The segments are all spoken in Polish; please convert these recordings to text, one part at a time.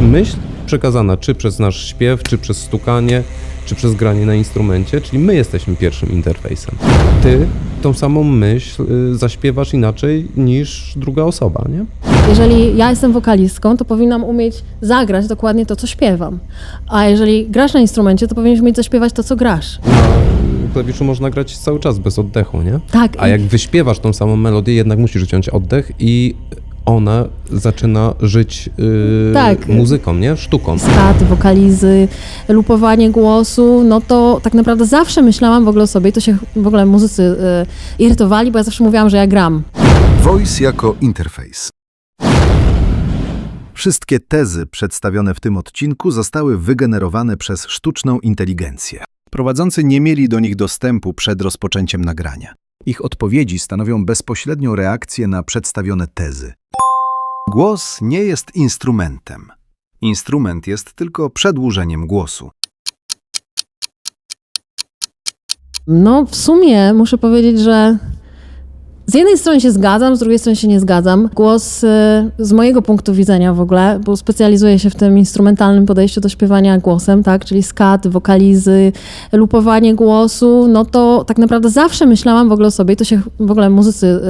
jest myśl przekazana czy przez nasz śpiew, czy przez stukanie, czy przez granie na instrumencie, czyli my jesteśmy pierwszym interfejsem. Ty tą samą myśl zaśpiewasz inaczej niż druga osoba, nie? Jeżeli ja jestem wokalistką, to powinnam umieć zagrać dokładnie to, co śpiewam. A jeżeli grasz na instrumencie, to powinieneś umieć zaśpiewać to, co grasz. Na klawiszu można grać cały czas bez oddechu, nie? Tak. A jak wyśpiewasz tą samą melodię, jednak musisz wziąć oddech i ona zaczyna żyć Tak. muzyką, nie? Sztuką. Skaty, wokalizy, lupowanie głosu, no to tak naprawdę zawsze myślałam w ogóle o sobie i to się w ogóle muzycy irytowali, bo ja zawsze mówiłam, że ja gram. Voice jako interfejs. Wszystkie tezy przedstawione w tym odcinku zostały wygenerowane przez sztuczną inteligencję. Prowadzący nie mieli do nich dostępu przed rozpoczęciem nagrania. Ich odpowiedzi stanowią bezpośrednią reakcję na przedstawione tezy. Głos nie jest instrumentem. Instrument jest tylko przedłużeniem głosu. No w sumie muszę powiedzieć, że z jednej strony się zgadzam, z drugiej strony się nie zgadzam. Głos z mojego punktu widzenia w ogóle, bo specjalizuję się w tym instrumentalnym podejściu do śpiewania głosem, tak, czyli skaty, wokalizy, lupowanie głosu, no to tak naprawdę zawsze myślałam w ogóle o sobie i to się w ogóle muzycy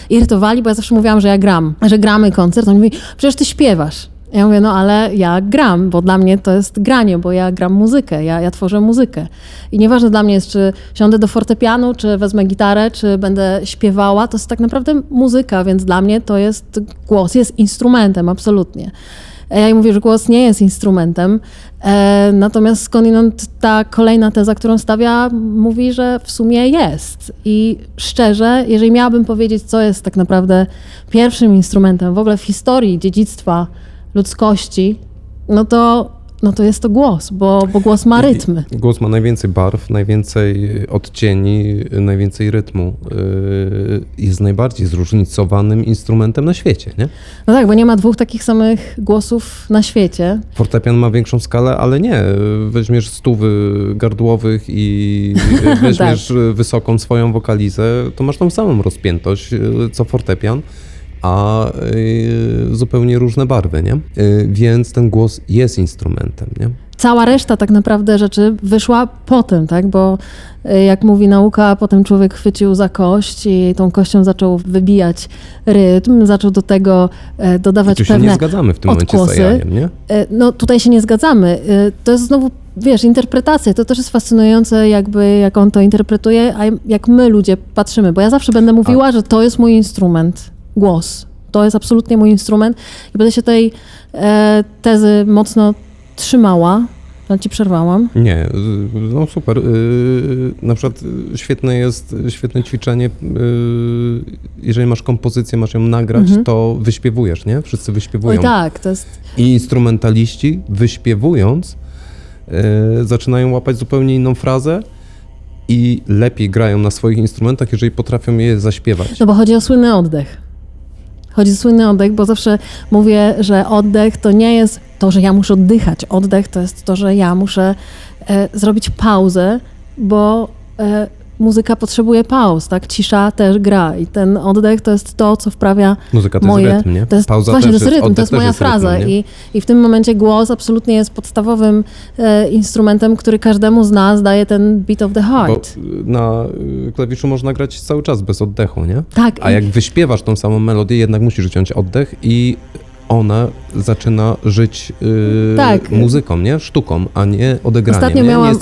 irytowali, bo ja zawsze mówiłam, że ja gram, że gramy koncert, oni mówili, przecież ty śpiewasz. Ja mówię, no ale ja gram, bo dla mnie to jest granie, bo ja gram muzykę, ja tworzę muzykę. I nieważne dla mnie jest, czy siądę do fortepianu, czy wezmę gitarę, czy będę śpiewała, to jest tak naprawdę muzyka, więc dla mnie to jest, głos jest instrumentem, absolutnie. Ja im mówię, że głos nie jest instrumentem, natomiast skądinąd ta kolejna teza, którą stawia, mówi, że w sumie jest. I szczerze, jeżeli miałabym powiedzieć, co jest tak naprawdę pierwszym instrumentem w ogóle w historii dziedzictwa ludzkości, no to jest to głos, bo głos ma rytmy. Głos ma najwięcej barw, najwięcej odcieni, najwięcej rytmu. Jest najbardziej zróżnicowanym instrumentem na świecie, nie? No tak, bo nie ma dwóch takich samych głosów na świecie. Fortepian ma większą skalę, ale nie. Weźmiesz stówy gardłowych i weźmiesz wysoką swoją wokalizę, to masz tą samą rozpiętość, co fortepian, a zupełnie różne barwy, nie? Więc ten głos jest instrumentem, nie? Cała reszta tak naprawdę rzeczy wyszła potem, tak? Bo jak mówi nauka, potem człowiek chwycił za kość i tą kością zaczął wybijać rytm, zaczął do tego dodawać pewne Tu się nie zgadzamy w tym momencie z AI-em, nie? No tutaj się nie zgadzamy. To jest znowu, wiesz, interpretacja. To też jest fascynujące, jakby jak on to interpretuje, a jak my ludzie patrzymy. Bo ja zawsze będę mówiła, że to jest mój instrument. Głos. To jest absolutnie mój instrument i będę się tej tezy mocno trzymała. Ale ci przerwałam. Nie, no super. Na przykład świetne ćwiczenie, jeżeli masz kompozycję, masz ją nagrać, to wyśpiewujesz, nie? Wszyscy wyśpiewują. Oj tak, to jest... I instrumentaliści wyśpiewując zaczynają łapać zupełnie inną frazę i lepiej grają na swoich instrumentach, jeżeli potrafią je zaśpiewać. No bo chodzi o słynny oddech. Chodzi o słynny oddech, bo zawsze mówię, że oddech to nie jest to, że ja muszę oddychać. Oddech to jest to, że ja muszę zrobić pauzę, bo muzyka potrzebuje pauz, tak? Cisza też gra i ten oddech to jest to, co wprawia muzyka to moje... jest rytm, nie? To jest, Pauza właśnie, też to jest rytm, to jest moja fraza rytmem, i w tym momencie głos absolutnie jest podstawowym instrumentem, który każdemu z nas daje ten beat of the heart. Bo na klawiszu można grać cały czas bez oddechu, nie? Tak. A jak wyśpiewasz tą samą melodię, jednak musisz wziąć oddech i ona zaczyna żyć muzyką, nie? Sztuką, a nie odegraniem.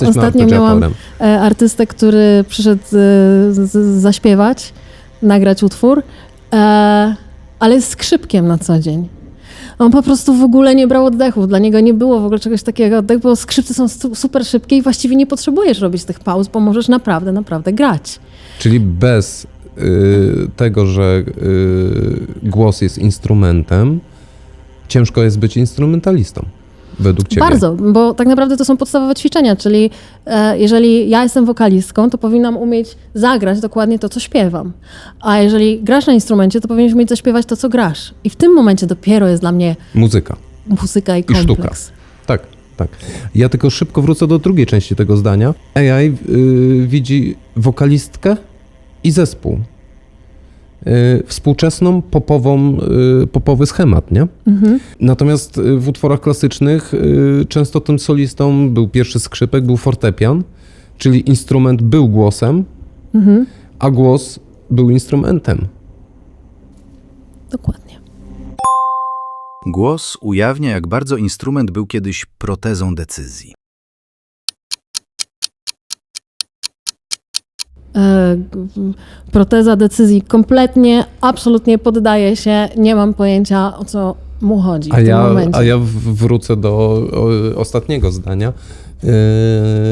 Ostatnio miałam artystę, który przyszedł zaśpiewać, nagrać utwór, ale z skrzypkiem na co dzień. On po prostu w ogóle nie brał oddechów. Dla niego nie było w ogóle czegoś takiego oddech, bo skrzypce są super szybkie i właściwie nie potrzebujesz robić tych pauz, bo możesz naprawdę grać. Czyli bez tego, że głos jest instrumentem, ciężko jest być instrumentalistą, według ciebie. Bardzo, bo tak naprawdę to są podstawowe ćwiczenia, czyli jeżeli ja jestem wokalistką, to powinnam umieć zagrać dokładnie to, co śpiewam. A jeżeli grasz na instrumencie, to powinieneś umieć zaśpiewać to, co grasz. I w tym momencie dopiero jest dla mnie muzyka i kompleks. Sztuka. Tak. Ja tylko szybko wrócę do drugiej części tego zdania. AI widzi wokalistkę i zespół. współczesną popowy schemat, nie? Natomiast w utworach klasycznych często tym solistą był pierwszy skrzypek, był fortepian, czyli instrument był głosem, a głos był instrumentem. Dokładnie. Głos ujawnia, jak bardzo instrument był kiedyś protezą decyzji. Proteza decyzji kompletnie, absolutnie poddaje się, nie mam pojęcia, o co mu chodzi w tym momencie. A ja wrócę do ostatniego zdania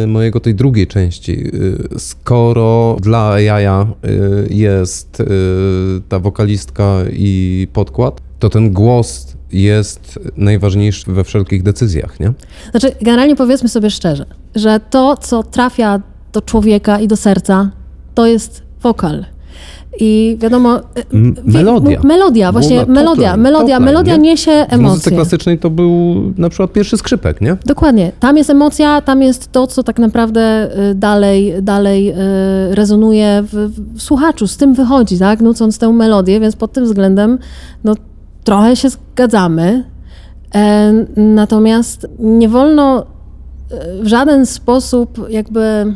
mojego, tej drugiej części. Skoro dla AI jest ta wokalistka i podkład, to ten głos jest najważniejszy we wszelkich decyzjach, nie? Znaczy, generalnie powiedzmy sobie szczerze, że to, co trafia do człowieka i do serca, to jest wokal. I wiadomo... Melodia, właśnie melodia niesie emocje. W muzyce klasycznej to był na przykład pierwszy skrzypek, nie? Dokładnie. Tam jest emocja, tam jest to, co tak naprawdę dalej rezonuje w słuchaczu, z tym wychodzi, tak? Nucąc tę melodię, więc pod tym względem no, trochę się zgadzamy. Natomiast nie wolno w żaden sposób jakby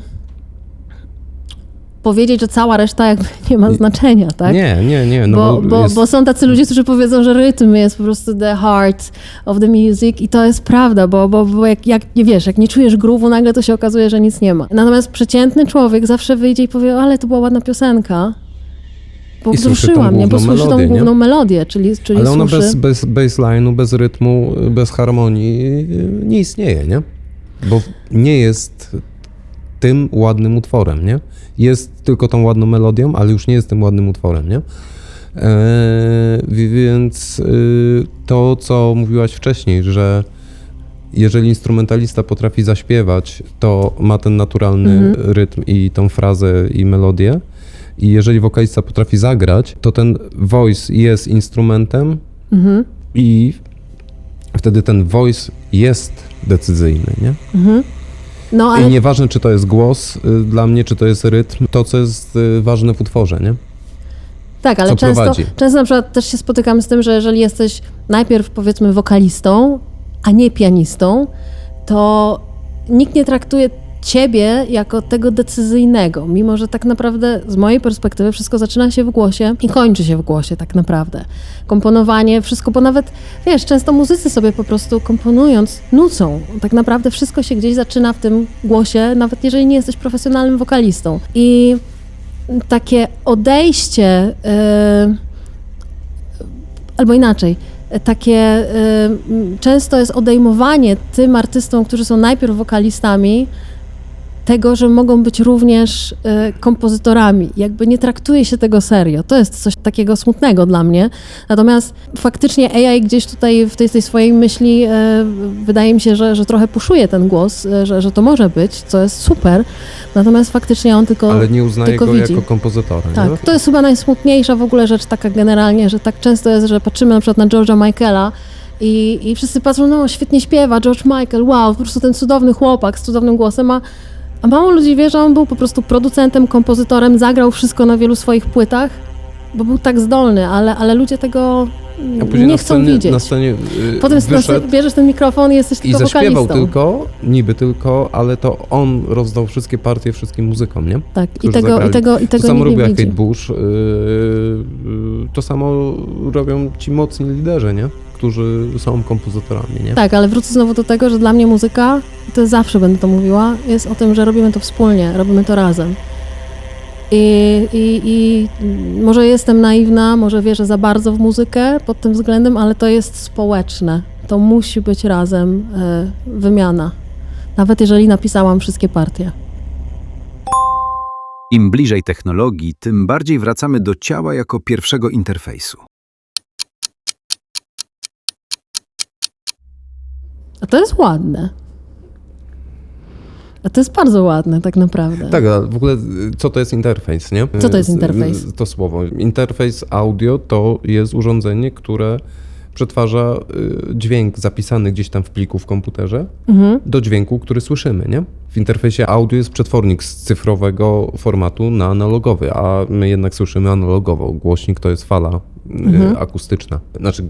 powiedzieć, że cała reszta jakby nie ma znaczenia, tak? Nie. No bo są tacy ludzie, którzy powiedzą, że rytm jest po prostu the heart of the music i to jest prawda, bo jak nie wiesz, jak nie czujesz groove'u, nagle to się okazuje, że nic nie ma. Natomiast przeciętny człowiek zawsze wyjdzie i powie, ale to była ładna piosenka, bo wzruszyła mnie, bo słyszy tą główną melodię, czyli ale ona słyszy... bez bassline'u, bez rytmu, bez harmonii nie istnieje, nie? Bo nie jest tym ładnym utworem, nie? Jest tylko tą ładną melodią, ale już nie jest tym ładnym utworem, nie? Więc to, co mówiłaś wcześniej, że jeżeli instrumentalista potrafi zaśpiewać, to ma ten naturalny rytm i tą frazę i melodię. I jeżeli wokalista potrafi zagrać, to ten voice jest instrumentem i wtedy ten voice jest decyzyjny, nie? No, ale... I nieważne, czy to jest głos dla mnie, czy to jest rytm, to, co jest ważne w utworze, nie? Tak, ale często na przykład też się spotykam z tym, że jeżeli jesteś najpierw powiedzmy wokalistą, a nie pianistą, to nikt nie traktuje ciebie jako tego decyzyjnego, mimo że tak naprawdę z mojej perspektywy wszystko zaczyna się w głosie i kończy się w głosie tak naprawdę. Komponowanie, wszystko, bo nawet, wiesz, często muzycy sobie po prostu komponując nucą. Tak naprawdę wszystko się gdzieś zaczyna w tym głosie, nawet jeżeli nie jesteś profesjonalnym wokalistą. I takie odejście, albo inaczej, takie często jest odejmowanie tym artystom, którzy są najpierw wokalistami, tego, że mogą być również kompozytorami. Jakby nie traktuje się tego serio. To jest coś takiego smutnego dla mnie. Natomiast faktycznie AI gdzieś tutaj w tej swojej myśli wydaje mi się, że trochę puszuje ten głos, że to może być, co jest super. Natomiast faktycznie on tylko ale nie uznaje go widzi. jako kompozytora. Tak, nie? to jest chyba najsmutniejsza w ogóle rzecz taka generalnie, że tak często jest, że patrzymy na przykład na George'a Michaela i wszyscy patrzą, no świetnie śpiewa, George Michael, wow, po prostu ten cudowny chłopak z cudownym głosem, a mało ludzi wie, że on był po prostu producentem, kompozytorem, zagrał wszystko na wielu swoich płytach, bo był tak zdolny, ale ludzie tego nie chcą widzieć. Na scenie Potem bierzesz ten mikrofon i jesteś tylko wokalistą. I zaśpiewał niby tylko, ale to on rozdał wszystkie partie wszystkim muzykom, nie? Tak, i tego to samo robił nie Kate widzi. Bush, to samo robią ci mocni liderzy, nie? Którzy są kompozytorami, nie? Tak, ale wrócę znowu do tego, że dla mnie muzyka, i to zawsze będę to mówiła, jest o tym, że robimy to wspólnie, robimy to razem. I może jestem naiwna, może wierzę za bardzo w muzykę pod tym względem, ale to jest społeczne. To musi być razem wymiana. Nawet jeżeli napisałam wszystkie partie. Im bliżej technologii, tym bardziej wracamy do ciała jako pierwszego interfejsu. A to jest ładne. A to jest bardzo ładne tak naprawdę. Tak, a w ogóle co to jest interfejs, nie? Co to jest interfejs? To słowo. Interfejs audio to jest urządzenie, które przetwarza dźwięk zapisany gdzieś tam w pliku w komputerze do dźwięku, który słyszymy, nie? W interfejsie audio jest przetwornik z cyfrowego formatu na analogowy, a my jednak słyszymy analogowo. Głośnik to jest fala akustyczna. Znaczy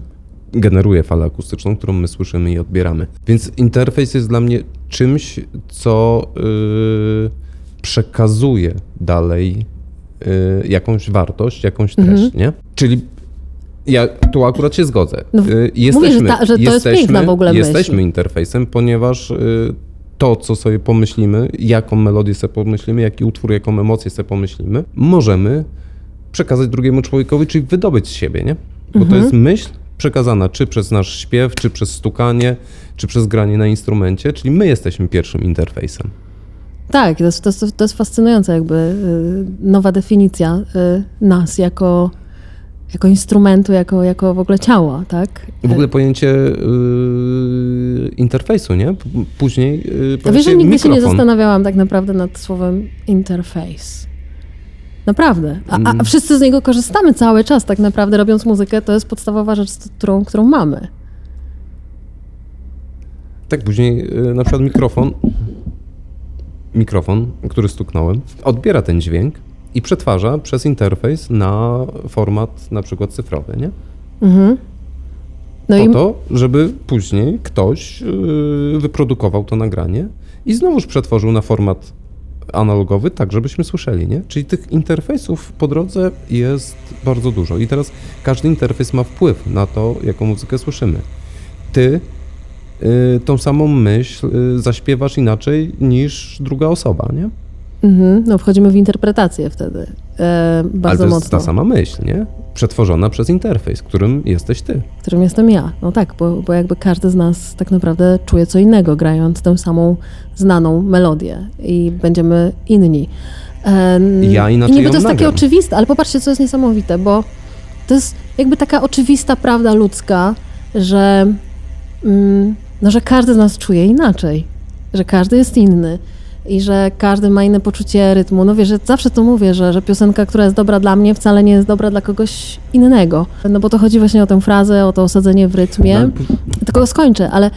generuje falę akustyczną, którą my słyszymy i odbieramy. Więc interfejs jest dla mnie czymś, co przekazuje dalej jakąś wartość, jakąś treść, nie? Czyli ja tu akurat się zgodzę. No, mówię, że to jest piękna w ogóle myśl. Jesteśmy interfejsem, ponieważ to, co sobie pomyślimy, jaką melodię sobie pomyślimy, jaki utwór, jaką emocję sobie pomyślimy, możemy przekazać drugiemu człowiekowi, czyli wydobyć z siebie, nie? Bo to jest myśl przekazana czy przez nasz śpiew, czy przez stukanie, czy przez granie na instrumencie, czyli my jesteśmy pierwszym interfejsem. Tak, to jest fascynująca jakby nowa definicja nas jako instrumentu, jako w ogóle ciała, tak? W ogóle pojęcie interfejsu, nie? Później Wiesz, że nigdy mikrofon. się nie zastanawiałam tak naprawdę nad słowem interfejs. Naprawdę. A wszyscy z niego korzystamy cały czas tak naprawdę, robiąc muzykę. To jest podstawowa rzecz, którą mamy. Tak, później na przykład mikrofon, który stuknąłem, odbiera ten dźwięk i przetwarza przez interfejs na format na przykład cyfrowy, nie? No po to, żeby później ktoś wyprodukował to nagranie i znowuż przetworzył na format analogowy, tak żebyśmy słyszeli, nie? Czyli tych interfejsów po drodze jest bardzo dużo i teraz każdy interfejs ma wpływ na to, jaką muzykę słyszymy. Ty tą samą myśl zaśpiewasz inaczej niż druga osoba, nie? No wchodzimy w interpretację wtedy bardzo Ale to jest mocno. ta sama myśl, nie? Przetworzona przez interfejs, którym jesteś ty. Którym jestem ja. No tak, bo jakby każdy z nas tak naprawdę czuje co innego, grając tę samą znaną melodię i będziemy inni. Ja inaczej I niby ją to jest takie nagram. oczywiste, ale popatrzcie, co jest niesamowite, bo to jest jakby taka oczywista prawda ludzka, że, że każdy z nas czuje inaczej, że każdy jest inny. I że każdy ma inne poczucie rytmu. No wiesz, że zawsze to mówię, że piosenka, która jest dobra dla mnie, wcale nie jest dobra dla kogoś innego. No bo to chodzi właśnie o tę frazę, o to osadzenie w rytmie. No. Tylko skończę, ale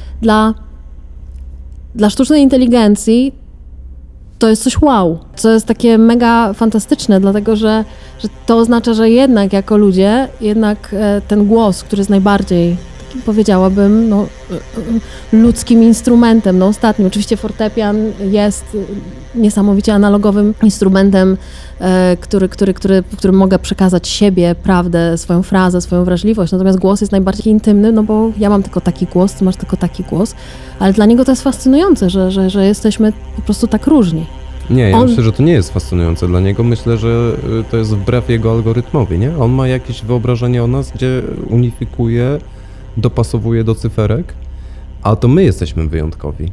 dla sztucznej inteligencji to jest coś wow, co jest takie mega fantastyczne, dlatego że to oznacza, że jednak jako ludzie, jednak ten głos, który jest najbardziej, powiedziałabym, ludzkim instrumentem. No ostatnim, oczywiście fortepian jest niesamowicie analogowym instrumentem, którym mogę przekazać siebie, prawdę, swoją frazę, swoją wrażliwość. Natomiast głos jest najbardziej intymny, no bo ja mam tylko taki głos, ty masz tylko taki głos, ale dla niego to jest fascynujące, że jesteśmy po prostu tak różni. Nie, ja myślę, że to nie jest fascynujące dla niego. Myślę, że to jest wbrew jego algorytmowi, nie? On ma jakieś wyobrażenie o nas, gdzie unifikuje, dopasowuje do cyferek, a to my jesteśmy wyjątkowi.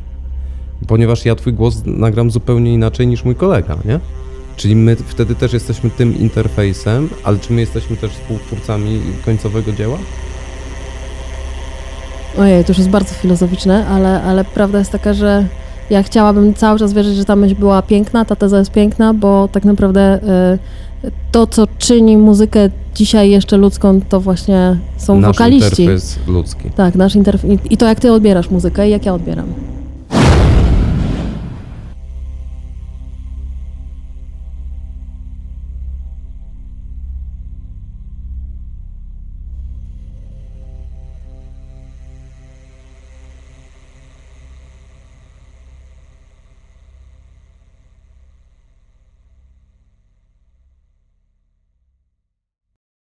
Ponieważ ja twój głos nagram zupełnie inaczej niż mój kolega, nie? Czyli my wtedy też jesteśmy tym interfejsem, ale czy my jesteśmy też współtwórcami końcowego dzieła? Ojej, to już jest bardzo filozoficzne, ale prawda jest taka, że ja chciałabym cały czas wierzyć, że ta myśl była piękna, ta teza jest piękna, bo tak naprawdę to, co czyni muzykę dzisiaj jeszcze ludzką, to właśnie są nasz wokaliści. Nasz interfejs ludzki. Tak, nasz interfejs. I to, jak ty odbierasz muzykę i jak ja odbieram.